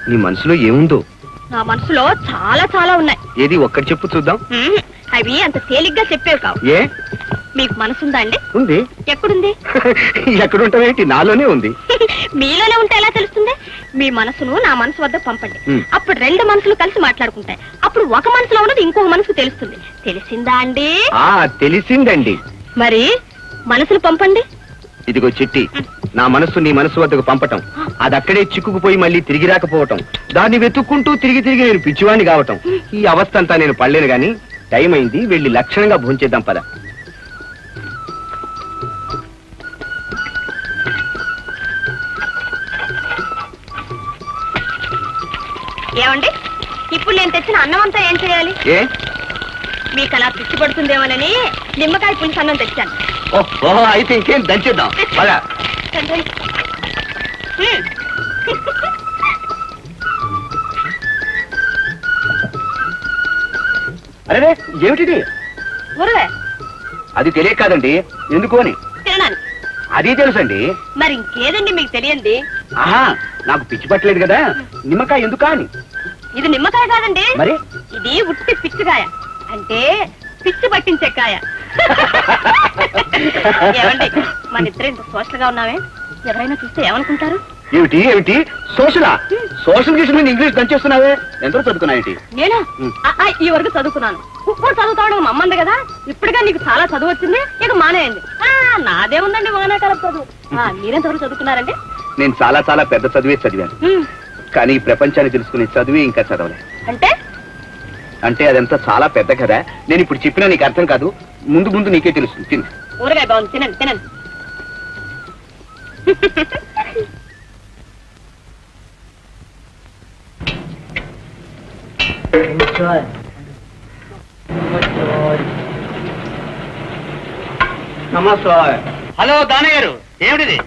నీ మనసులో ఏముందో? నా మనసులో చాలా చాలా ఉన్నాయి. ఏది ఒక్కటి చెప్పు చూద్దాం. అవి అంత తేలిగ్గా చెప్పేవి కావు. ఏ? మీకు మనసుందా అండి? ఉంది. ఎక్కడుంది? ఎక్కడుంటావేంటి? నాలోనే ఉంది. మీలోనే ఉంటే ఎలా తెలుస్తుంది? మీ మనసును నా మనసు వద్ద పంపండి. అప్పుడు రెండు మనసులు కలిసి మాట్లాడుకుంటాయి. అప్పుడు ఒక మనసులో ఉన్నది ఇంకొక మనసుకు తెలుస్తుంది. తెలిసిందా అండి? తెలిసిందండి. మరి మనసులు పంపండి. ఇదిగో చిట్టి, నా మనస్సు నీ మనసు వద్దకు పంపటం, అది అక్కడే చిక్కుకుపోయి మళ్ళీ తిరిగి రాకపోవటం, దాన్ని వెతుక్కుంటూ తిరిగి తిరిగి నేను పిచ్చివాణ్ణి కావటం, ఈ అవస్థ అంతా నేను పడలేను గాని టైం అయింది, వెళ్ళి లక్షణంగా భోంచేద్దాం పద. ఏమండి, ఇప్పుడు నేను తెచ్చిన అన్నం అంతా ఏం చేయాలి? ఏ? మీకు అలా పిచ్చి పడుతుందేమోనని నిమ్మకాయ పులుసు అన్నం తెచ్చాను. ఓహో, అయితే ఇంకేం దంచేద్దాం పద. అరే, ఏమిటిది? ఊరలే. అది తెలియక కాదండి, ఎందుకు అని. తినడానికి. అది తెలుసండి. మరి ఇంకేదండి మీకు తెలియంది? నాకు పిచ్చి పట్టలేదు కదా, నిమ్మకాయ ఎందుకా అని. ఇది నిమ్మకాయ కాదండి, మరి ఇది ఉట్టి పిచ్చికాయ, అంటే పిచ్చి పట్టించే కాయ. ఏమండి, మన ఇద్దరు ఇంత సోషల్ గా ఉన్నావే, ఎవరైనా చూస్తే ఏమనుకుంటారు? ఏమిటి ఏమిటి సోషలా? సోషల్ చేసి నేను ఇంగ్లీష్ దంచేస్తున్నావే. ఎంతో చదువుకున్నాయేంటి? నేను ఈ వరకు చదువుకున్నాను. ఇప్పుడు చదువుతావడం మమ్మంది కదా, ఇప్పటిగా నీకు చాలా చదువు వచ్చింది, ఇక మానేయండి. నాదే ఉందండి వానాకాలం చదువు. మీరెంతవరకు చదువుకున్నారండి? నేను చాలా చాలా పెద్ద చదివే చదివాను, కానీ ఈ ప్రపంచాన్ని తెలుసుకునే చదివి ఇంకా చదవలే. అంటే అదంతా చాలా పెద్ద కదా, నేను ఇప్పుడు చెప్పినా నీకు అర్థం కాదు, ముందు ముందు నీకే తెలుస్తుంది. తిను. ఊరగాయ బాగుంది, తినండి తినండి. హలో దానయ్య గారు, ఏమిటిది?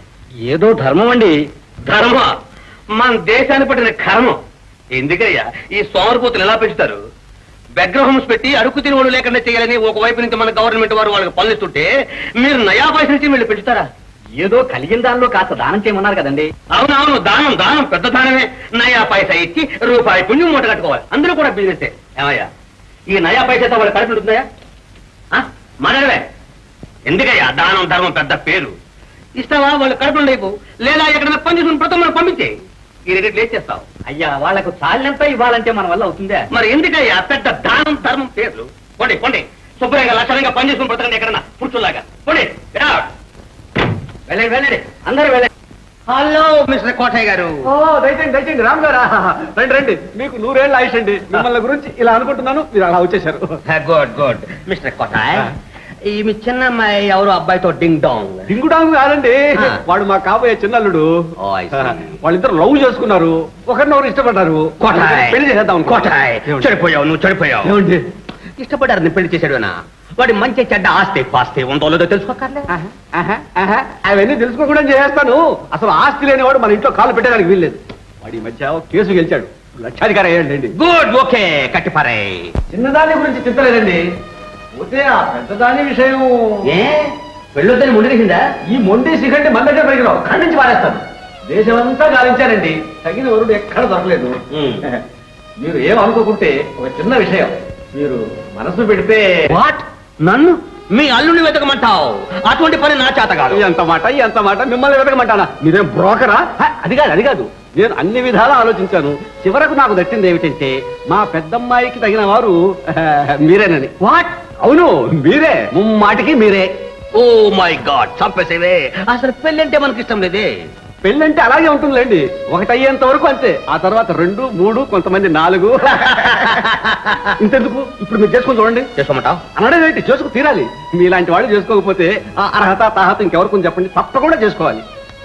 ఏదో ధర్మం అండి. ధర్మ? మన దేశాన్ని పట్టిన కర్మం. ఎందుకయ్యా ఈ సోమరిపోతులు ఎలా పెంచుతారు? బెగ్రహోమ్స్ పెట్టి అడుగు తినవాడు లేకుండా చేయాలని ఒకవైపు నుంచి మన గవర్నమెంట్ వారు వాళ్ళకి పనులిస్తుంటే మీరు నయా పైస నుంచి వీళ్ళు పెంచుతారా? ఏదో కలిగిన దానిలో కాస్త దానం చేయమన్నారు కదండి. అవునవును, దానం దానం పెద్ద దానమే. నయా పైసా ఇచ్చి రూపాయి పుణ్యం మూట కట్టుకోవాలి. అందరూ కూడా బిజినెస్. ఏమయ్యా ఈ నయా పైసా వాళ్ళ కడుపు ఉంటుందయ్యా? మనవే ఎందుకయ్యా దానం ధర్మం పెద్ద పేరు? ఇస్తావా వాళ్ళు కడుపు ఉండేపు, లేదా ఎక్కడైనా పని చేసుకుని ప్రతి మనం పంపించే. ఈ రేట్లు ఏం చేస్తావు? అయ్యా, వాళ్లకు చాలినంత ఇవ్వాలంటే మన వల్ల అవుతుందా? మరి ఎందుకయ్యా పెద్ద దానం ధర్మం పేర్లు? పోండి పోండి, శుభ్రంగా లక్షణంగా పని చేసుకుని బ్రతకండి ఎక్కడన్నా పురుషుల్లాగా. పోండి, వెళ్ళండి వెళ్ళండి, అందరూ వెళ్ళండి. హలో మిస్టర్ కోటయ్య గారు. దయచేయండి దయచేయండి, రామ్ గారా, రండి రండి. మీకు 100 ఏళ్ళ ఆయుష్ అండి. మిమ్మల్ని గురించి ఇలా అనుకుంటున్నాను, మీరు అలా వచ్చేసారు. Good good. మిస్టర్ కోటయ్య, ఈ మీ చిన్నమ్మాయి ఎవరు అబ్బాయితో డింగ్ డాంగ్? డింగు డాంగ్ కాదండి, వాడు మా కాబోయే చిన్నల్లుడు. వాళ్ళిద్దరు లవ్ చేసుకున్నారు, ఒకరినొకరు ఇష్టపడ్డారు. పెళ్లి చేసేద్దాం. కోటయ్య, చెడిపోయావు, నువ్వు చెడిపోయావు. ఏమండి? ఇష్టపడ్డారు పెళ్లి చేశాడు. వాడి మంచి చెడ్డ ఆస్తి పాస్తి ఉందో లేదో తెలుసుకోకర్లే. అవన్నీ తెలుసుకోకుండా చేస్తాను. అసలు ఆస్తి లేనివాడు మన ఇంట్లో కాలు పెట్టడానికి వీల్లేదు. వాడి మధ్య కేసు గెలిచాడు, లక్షాధికారి అయ్యాడండి. Good, okay, కట్టిపారే. చిన్నదాని గురించి చింతలేదండి, పోతే ఆ పెద్దదాని విషయం. ఏ పెళ్ళొద్దని మొండిసిందా? ఈ మొండి సిగండి మన దగ్గర పరిగిరావు, ఖండించి పారేస్తాను. దేశమంతా గాలించారండి, తగిన వరుడు ఎక్కడ దొరకలేదు. మీరు ఏమనుకోకుంటే ఒక చిన్న విషయం, మీరు మనసు పెడితే. వాట్? నన్ను మీ అల్లుని వెతకమంటావు? అటువంటి పని నా చేత కాదు. ఎంత మాట మిమ్మల్ని వెతకమంటానా? మీరేం బ్రోకరా? అది కాదు నేను అన్ని విధాలా ఆలోచించాను. చివరకు నాకు దట్టింది ఏమిటంటే మా పెద్దమ్మాయికి తగిన వారు మీరేనని. వాట్? అవును, మీరే, ముమ్మాటికి మీరే. ఓ మై గాడ్, చంపేసేవే. అసలు పెళ్ళంటే మనకి ఇష్టం లేదే. పెళ్ళంటే అలాగే ఉంటుందిలేండి, ఒకటి అయ్యేంత వరకు అంతే. ఆ తర్వాత 2, 3, కొంతమంది 4. ఇంతెందుకు, ఇప్పుడు మీరు చేసుకుని చూడండి. చేసుకోమంటావు? అనడేంటి, చేసుకు తీరాలి. మీలాంటి వాళ్ళు చేసుకోకపోతే ఆ అర్హత తాహత ఇంకెవరికి చెప్పండి, తప్పకుండా చేసుకోవాలి.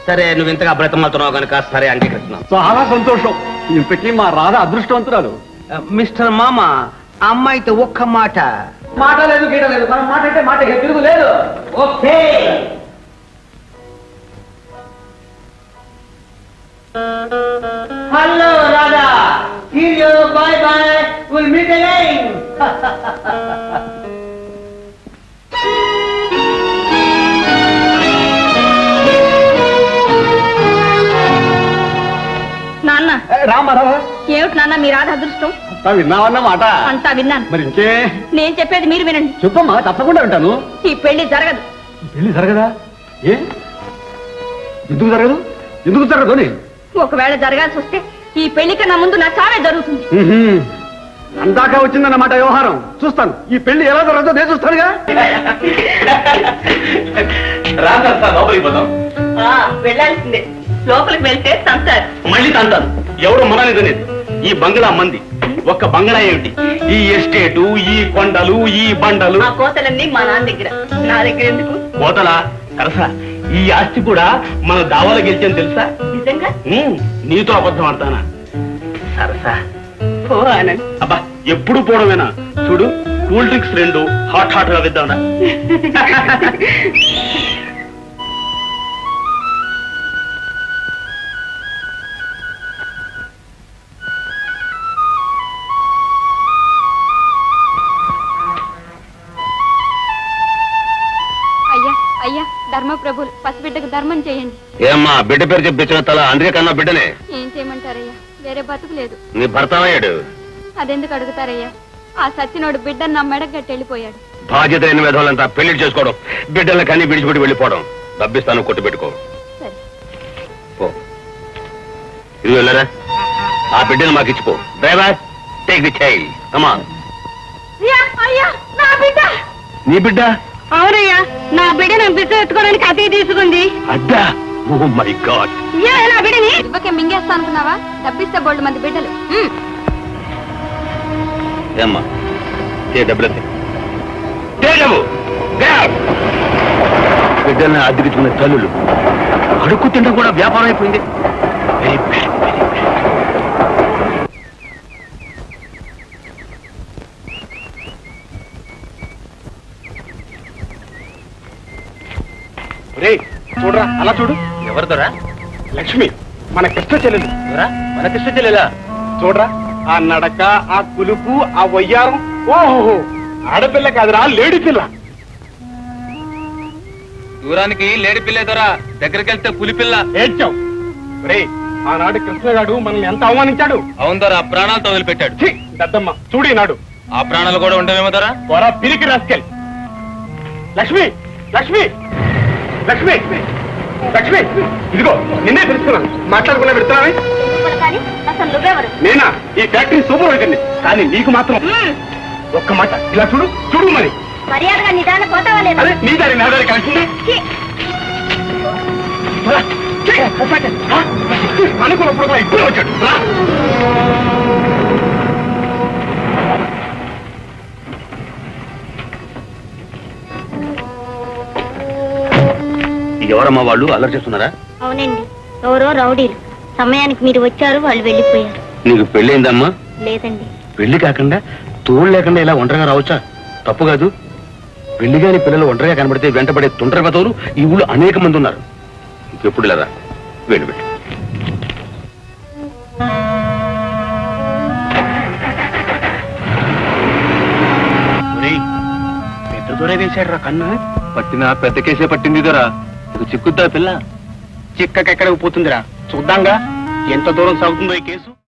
సరే, నువ్వు ఇంతగా బ్రతమాలుతున్నావు కనుక సరే అంగీకరిస్తున్నావు. చాలా సంతోషం. ఇంతకీ మా రాధ అదృష్టవంతురాలు. మిస్టర్ మామ, అమ్మాయితో ఒక్క మాట. మాట లేదు, గీట లేదు, మనం మాట అంటే మాట తిరుగు లేదు. Okay. Hello Radha, see you, bye bye, we'll meet again. నాన్న, రామ్మా రా ఏమిటి నాన్న మీ రాధ అదృష్టం? విన్నావన్నమాట. అంతా విన్నాను. మరి ఇంకే నేను చెప్పేది మీరు వినండి. చెప్పమ్మా, తప్పకుండా వింటాను. ఈ పెళ్లి జరగదు. పెళ్లి జరగదా? ఏ ఎందుకు జరగదు? ఎందుకు జరగదు అని? ఒకవేళ జరగాల్సి వస్తే ఈ పెళ్లి కన్నా ముందు నా చావే జరుగుతుంది. అందాక వచ్చిందన్నమాట వ్యవహారం. చూస్తాను ఈ పెళ్లి ఎలా జరగదో నేను చూస్తానుగా. రాత్రి లోపలికి పోదాం. వెళ్ళాల్సిందే. లోపలికి వెళ్తే తంతారు. మళ్ళీ తంతాను. ఎవడు మనలేదనేది. ఈ బంగ్లా మంది. ఒక్క బంగ్లా ఏమిటి, ఈ ఎస్టేటు, ఈ కొండలు, ఈ బండలు. ఆ కోతలన్నీ మా నాన్న దగ్గర. నా దగ్గర ఎందుకు? కోతలా సరసా? ఈ ఆస్తి కూడా మన దావాలో గెలిచాను తెలుసా? నిజంగా? నీతో అబద్ధం ఆడతానా? సరసా ఓ ఆనంద్. అబ్బా ఎప్పుడు పోవడమేనా? చూడు కూల్ డ్రింక్స్ 2 హాట్ గా విద్దాం. అయ్యా అయ్యా ధర్మప్రభులు పసిబిడ్డకు ధర్మం చేయండి. ఏమ్మా బిడ్డ పేరు చెప్పించిన తల అందుకే కన్నా బిడ్డనే. ఏం చేయమంటారయ్యా, వేరే బతుకు లేదు. నీ భర్త అయ్యాడు. అదెందుకు అడుగుతారయ్యా? ఆ సచ్చినోడు బిడ్డను నా మెడగట్టి వెళ్ళిపోయాడు. బాధ్యత లేని విధవులంతా పెళ్లి చేసుకోవడం, బిడ్డల కన్నీ విడిచిపెట్టి వెళ్ళిపోవడం. డబ్బిస్తాను కొట్టు పెట్టుకో. సరే పో. ఇది వెళ్ళరా, ఆ బిడ్డను మాకు ఇచ్చిపో. Driver take the child. కమా. అయ్యా నా బిడ్డ. నీ బిడ్డ? అవునయ్యా, నా బిడ్డను బిడ్డ ఎత్తుకోవడానికి అతి తీసుకుంది. అడ్డా? Oh my god. నా బిడ్డని ఇవ్వకే మింగేస్తా అనుకున్నావా? డబ్బిస్తే బోల్డ్ మంది బిడ్డలు. ఏమ్మా డబ్బులు బిడ్డల్ని అద్దెకించుకునే తల్లులు అడుక్కు తింటే కూడా వ్యాపారం అయిపోయింది. Very bad, very bad. చూడరా అలా చూడు. ఎవరితోరా? లక్ష్మి, మన కృష్ణ చెల్లెలు. మన కృష్ణ చెల్లెలా? చూడరా ఆ నడక, ఆ కులుపు, ఆ వయ్యారం. ఓహో ఆడపిల్ల కాదురా, లేడీ పిల్ల. దూరానికి లేడి పిల్లేదోరా, దగ్గరికి వెళ్తే పులి పిల్ల. ఏడ్చావు రే. ఆనాడు కృష్ణగాడు మనల్ని ఎంత అవమానించాడు. అవుందరా, ప్రాణాలతో వదిలిపెట్టాడు. ఛీ, దద్దమ్మ చూడు నాడు. ఆ ప్రాణాలు కూడా ఉండవేమోదరా. త్వర పిరికి రాసుకెళ్ళి. లక్ష్మి, లక్ష్మి, లక్ష్మి, లక్ష్మి, ఇదిగో నిన్నే పిలుస్తున్నాను. మాట్లాడకుండా పెడుతున్నావే. అసలు నువ్వెవరు? నేనా ఈ ఫ్యాక్టరీ సూపర్వైజర్ని. కానీ నీకు మాత్రం ఒక్క మాట ఇలా చూడు. చూడు మరి. మర్యాదగా నిదాన పోతావా లేదా? అదే నీ దారి నా దారి కలిసి అనుకున్నప్పుడు కూడా ఇప్పుడు వచ్చాడు. రా. ఎవరమ్మా వాళ్ళు? అల్లరి చేస్తున్నారా? అవునండి, ఎవరో రౌడీలు. సమయానికి మీరు వచ్చారు, వాళ్ళు వెళ్ళిపోయారు. నీకు పెళ్ళైందమ్మా? లేదండి. పెళ్లి కాకుండా తోడు లేకుండా ఇలా ఒంటరిగా రావచ్చా? తప్పు కాదు. పెళ్లి కాని పిల్లలు ఒంటరిగా కనబడితే వెంటబడే తుంటరి బతవులు ఈ ఊళ్ళో అనేక మంది ఉన్నారు. ఇంకెప్పుడు ఇలా రా. వెళ్ళు వెళ్ళు. పెద్ద దొరే వేశాడు రా కన్ను. పట్టిన పెద్ద కేసే పట్టింది దొరా. చిక్కుద్దా పిల్ల? చిక్కకెక్కడికి పోతుందిరా, చూద్దాంగా ఎంత దూరం సాగుతుందో ఈ కేసు.